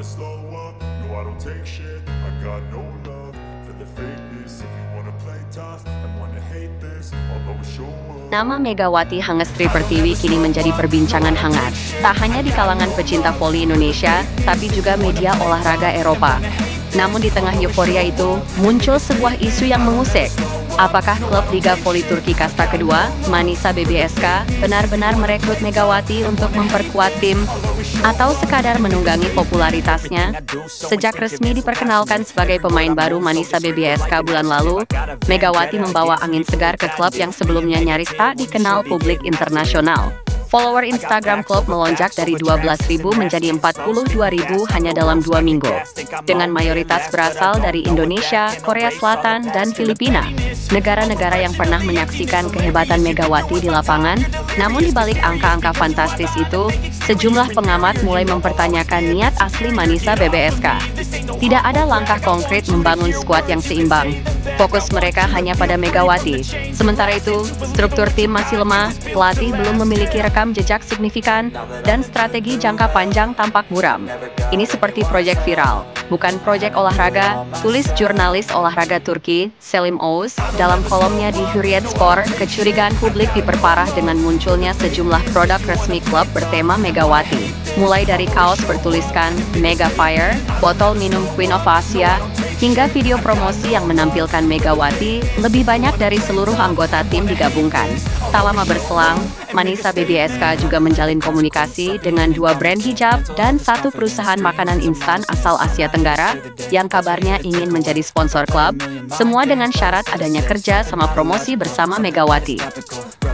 never slow up, no I don't take shit. I got no love for the fakeness. If you wanna play tough and wanna hate this, I'll always show up. Nama Megawati Hangestri Pertiwi kini menjadi perbincangan hangat. Tak hanya di kalangan pecinta voli Indonesia, tapi juga media olahraga Eropa. Namun di tengah euforia itu, muncul sebuah isu yang mengusik. Apakah klub Liga Voli Turki kasta kedua, Manisa BBSK, benar-benar merekrut Megawati untuk memperkuat tim, atau sekadar menunggangi popularitasnya? Sejak resmi diperkenalkan sebagai pemain baru Manisa BBSK bulan lalu, Megawati membawa angin segar ke klub yang sebelumnya nyaris tak dikenal publik internasional. Follower Instagram klub melonjak dari 12.000 menjadi 42.000 hanya dalam 2 minggu. Dengan mayoritas berasal dari Indonesia, Korea Selatan, dan Filipina. Negara-negara yang pernah menyaksikan kehebatan Megawati di lapangan. Namun di balik angka-angka fantastis itu, sejumlah pengamat mulai mempertanyakan niat asli Manisa BBSK. Tidak ada langkah konkret membangun skuad yang seimbang. Fokus mereka hanya pada Megawati. Sementara itu, struktur tim masih lemah, pelatih belum memiliki rekam jejak signifikan, dan strategi jangka panjang tampak buram. Ini seperti proyek viral, bukan proyek olahraga, tulis jurnalis olahraga Turki, Selim Oğuz, dalam kolomnya di Hürriyetspor. Kecurigaan publik diperparah dengan munculnya sejumlah produk resmi klub bertema Megawati. Mulai dari kaos bertuliskan Mega Fire, botol minum Queen of Asia, hingga video promosi yang menampilkan Megawati, lebih banyak dari seluruh anggota tim digabungkan. Tak lama berselang, Manisa BBSK juga menjalin komunikasi dengan 2 brand hijab dan 1 perusahaan makanan instan asal Asia Tenggara yang kabarnya ingin menjadi sponsor klub, semua dengan syarat adanya kerja sama promosi bersama Megawati.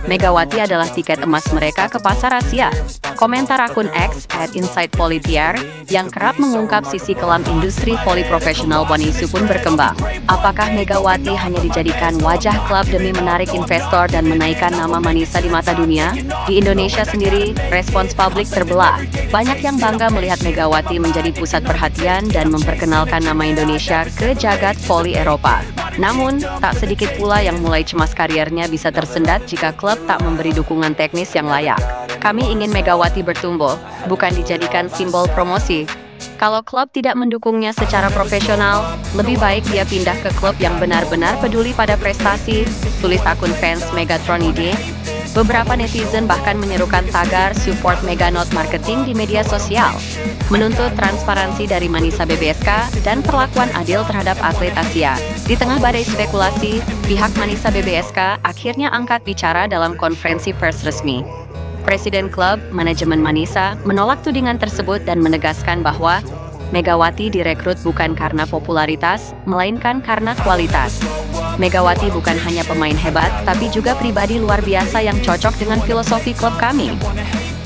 Megawati adalah tiket emas mereka ke pasar Asia. Komentar akun X @InsideVolitier yang kerap mengungkap sisi kelam industri voli profesional Wanisu pun berkembang. Apakah Megawati hanya dijadikan wajah klub demi menarik investor dan menaikkan nama Manisa di mata dunia? Di Indonesia sendiri, respons publik terbelah. Banyak yang bangga melihat Megawati menjadi pusat perhatian dan memperkenalkan nama Indonesia ke jagat voli Eropa. Namun, tak sedikit pula yang mulai cemas kariernya bisa tersendat jika klub tak memberi dukungan teknis yang layak. Kami ingin Megawati bertumbuh, bukan dijadikan simbol promosi. Kalau klub tidak mendukungnya secara profesional, lebih baik dia pindah ke klub yang benar-benar peduli pada prestasi, tulis akun fans Megatron ID. Beberapa netizen bahkan menyerukan tagar support Meganot Marketing di media sosial, menuntut transparansi dari Manisa BBSK dan perlakuan adil terhadap atlet Asia. Di tengah badai spekulasi, pihak Manisa BBSK akhirnya angkat bicara dalam konferensi pers resmi. Presiden klub, manajemen Manisa, menolak tudingan tersebut dan menegaskan bahwa Megawati direkrut bukan karena popularitas, melainkan karena kualitas. Megawati bukan hanya pemain hebat, tapi juga pribadi luar biasa yang cocok dengan filosofi klub kami.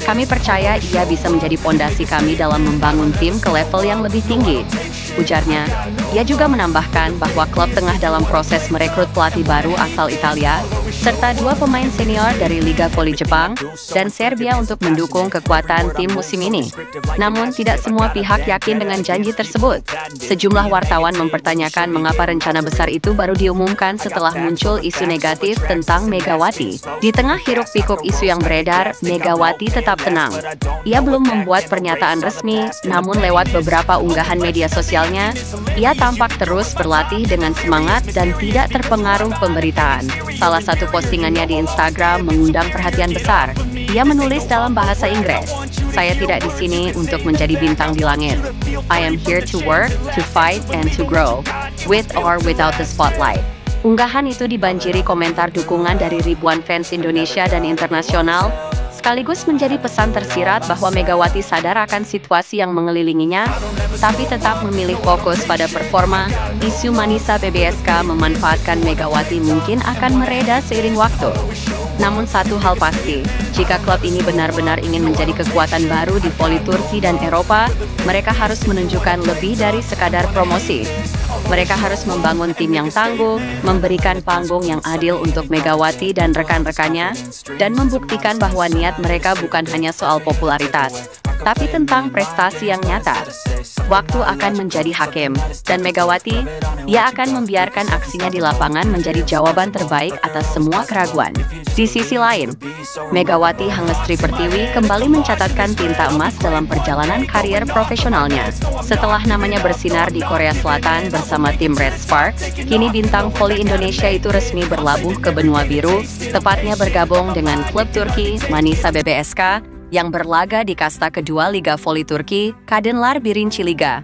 Kami percaya ia bisa menjadi pondasi kami dalam membangun tim ke level yang lebih tinggi, ujarnya. Ia juga menambahkan bahwa klub tengah dalam proses merekrut pelatih baru asal Italia, serta 2 pemain senior dari Liga Voli Jepang dan Serbia untuk mendukung kekuatan tim musim ini. Namun, tidak semua pihak yakin dengan janji tersebut. Sejumlah wartawan mempertanyakan mengapa rencana besar itu baru diumumkan setelah muncul isu negatif tentang Megawati. Di tengah hiruk-pikuk isu yang beredar, Megawati tetap tenang. Ia belum membuat pernyataan resmi, namun lewat beberapa unggahan media sosialnya, ia tampak terus berlatih dengan semangat dan tidak terpengaruh pemberitaan. Salah satu postingannya di Instagram mengundang perhatian besar. Ia menulis dalam bahasa Inggris, "Saya tidak di sini untuk menjadi bintang di langit. I am here to work, to fight, and to grow, with or without the spotlight." Unggahan itu dibanjiri komentar dukungan dari ribuan fans Indonesia dan internasional, sekaligus menjadi pesan tersirat bahwa Megawati sadar akan situasi yang mengelilinginya, tapi tetap memilih fokus pada performa. Isu Manisa BBSK memanfaatkan Megawati mungkin akan mereda seiring waktu. Namun satu hal pasti, jika klub ini benar-benar ingin menjadi kekuatan baru di voli Turki dan Eropa, mereka harus menunjukkan lebih dari sekadar promosi. Mereka harus membangun tim yang tangguh, memberikan panggung yang adil untuk Megawati dan rekan-rekannya, dan membuktikan bahwa niat mereka bukan hanya soal popularitas, tapi tentang prestasi yang nyata. Waktu akan menjadi hakim, dan Megawati, ia akan membiarkan aksinya di lapangan menjadi jawaban terbaik atas semua keraguan. Di sisi lain, Megawati Hangestri Pertiwi kembali mencatatkan tinta emas dalam perjalanan karier profesionalnya. Setelah namanya bersinar di Korea Selatan bersama tim Red Sparks, kini bintang voli Indonesia itu resmi berlabuh ke benua biru, tepatnya bergabung dengan klub Turki Manisa BBSK yang berlaga di kasta kedua Liga Voli Turki, Kadınlar Birinci Liga.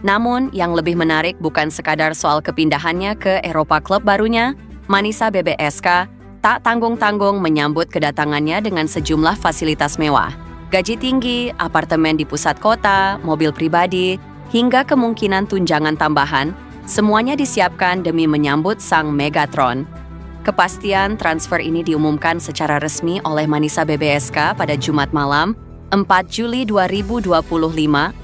Namun, yang lebih menarik bukan sekadar soal kepindahannya ke Eropa klub barunya, Manisa BBSK tak tanggung-tanggung menyambut kedatangannya dengan sejumlah fasilitas mewah. Gaji tinggi, apartemen di pusat kota, mobil pribadi, hingga kemungkinan tunjangan tambahan, semuanya disiapkan demi menyambut sang Megatron. Kepastian transfer ini diumumkan secara resmi oleh Manisa BBSK pada Jumat malam, 4 Juli 2025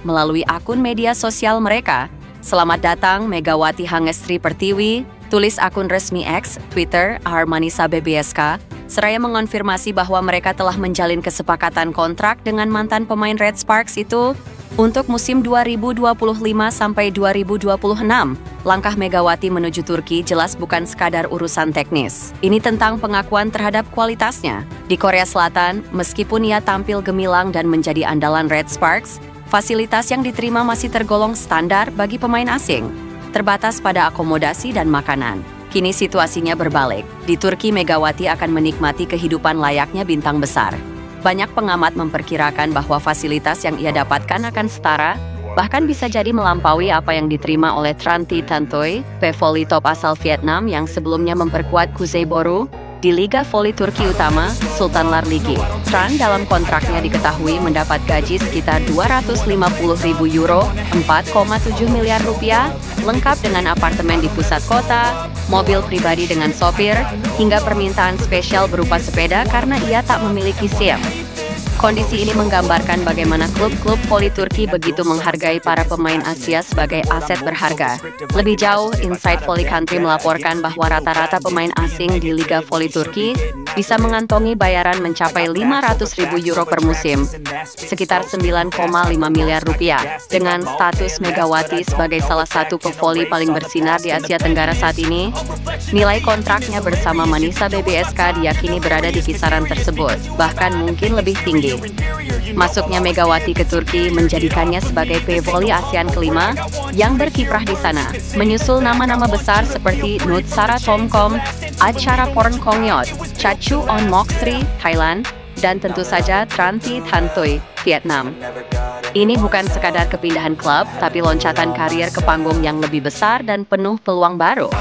melalui akun media sosial mereka. Selamat datang Megawati Hangestri Pertiwi, tulis akun resmi X, Twitter, @Manisa BBSK, seraya mengonfirmasi bahwa mereka telah menjalin kesepakatan kontrak dengan mantan pemain Red Sparks itu untuk musim 2025 sampai 2026. Langkah Megawati menuju Turki jelas bukan sekadar urusan teknis. Ini tentang pengakuan terhadap kualitasnya. Di Korea Selatan, meskipun ia tampil gemilang dan menjadi andalan Red Sparks, fasilitas yang diterima masih tergolong standar bagi pemain asing, terbatas pada akomodasi dan makanan. Kini situasinya berbalik. Di Turki, Megawati akan menikmati kehidupan layaknya bintang besar. Banyak pengamat memperkirakan bahwa fasilitas yang ia dapatkan akan setara, bahkan bisa jadi melampaui apa yang diterima oleh Tran Thi Thanh Thuy, pevoli top asal Vietnam yang sebelumnya memperkuat Kuzey Boru di Liga Voli Turki Utama, Sultanlar Ligi. Tran dalam kontraknya diketahui mendapat gaji sekitar 250.000 euro, 4,7 miliar rupiah, lengkap dengan apartemen di pusat kota, mobil pribadi dengan sopir, hingga permintaan spesial berupa sepeda karena ia tak memiliki SIM. Kondisi ini menggambarkan bagaimana klub-klub voli Turki begitu menghargai para pemain Asia sebagai aset berharga. Lebih jauh, Inside Volley Country melaporkan bahwa rata-rata pemain asing di Liga Voli Turki bisa mengantongi bayaran mencapai 500.000 euro per musim, sekitar 9,5 miliar rupiah. Dengan status Megawati sebagai salah satu pevoli paling bersinar di Asia Tenggara saat ini, nilai kontraknya bersama Manisa BBSK diyakini berada di kisaran tersebut, bahkan mungkin lebih tinggi. Masuknya Megawati ke Turki menjadikannya sebagai pevoli ASEAN kelima yang berkiprah di sana, menyusul nama-nama besar seperti Nutsara Thomkom, Achara Pornkongyot, Chachu On Moksri, Thailand, dan tentu saja Tran Thi Thanh Thuy, Vietnam. Ini bukan sekadar kepindahan klub, tapi loncatan karir ke panggung yang lebih besar dan penuh peluang baru.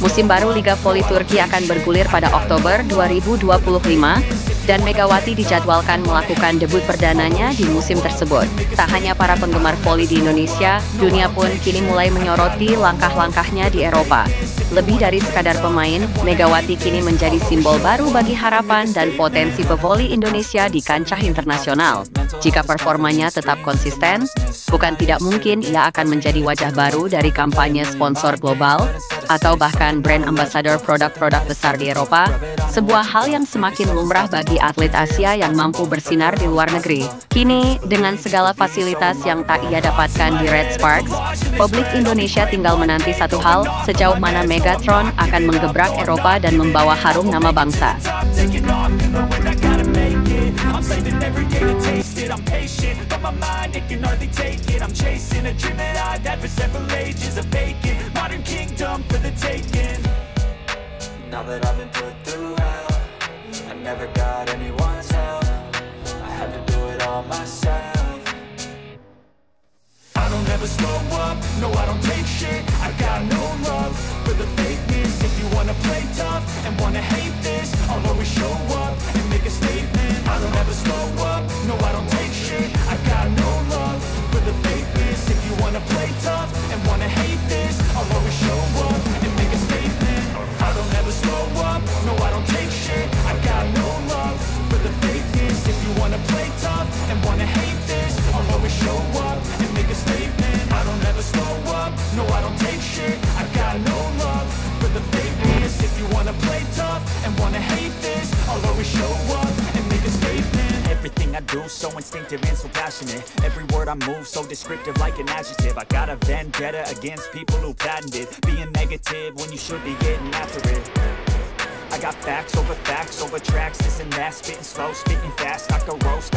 Musim baru Liga Voli Turki akan bergulir pada Oktober 2025, dan Megawati dijadwalkan melakukan debut perdananya di musim tersebut. Tak hanya para penggemar voli di Indonesia, dunia pun kini mulai menyoroti langkah-langkahnya di Eropa. Lebih dari sekadar pemain, Megawati kini menjadi simbol baru bagi harapan dan potensi pevoli Indonesia di kancah internasional. Jika performanya tetap konsisten, bukan tidak mungkin ia akan menjadi wajah baru dari kampanye sponsor global, atau bahkan brand ambassador produk-produk besar di Eropa, sebuah hal yang semakin lumrah bagi atlet Asia yang mampu bersinar di luar negeri. Kini, dengan segala fasilitas yang tak ia dapatkan di Red Sparks, publik Indonesia tinggal menanti satu hal, sejauh mana Megatron akan menggebrak Eropa dan membawa harum nama bangsa. Now that I've been put through hell, I never got anyone's help. I had to do it all myself. I don't ever slow up, no I don't take shit. I got no love for the fakeness. If you wanna play tough and wanna hate this, I'll always show up and make a statement. I don't ever slow up, no I don't take shit. I got no love for the fakeness. If you wanna play tough and wanna hate this, I'll always show up and make a statement. I don't ever slow up, no I don't take shit. I got no love for the fakeness. If you wanna play tough and wanna hate this, I'll always show up and make a statement. I don't ever slow up, no I don't take shit. I got no love for the fakeness. If you wanna play tough and wanna hate this, I'll always show up and make a statement. Everything I do move, so instinctive and so passionate. Every word I move, so descriptive like an adjective. I got a vendetta against people who patented being negative when you should be getting after it. I got facts over tracks, this and that, spitting slow, spitting fast, I could roast.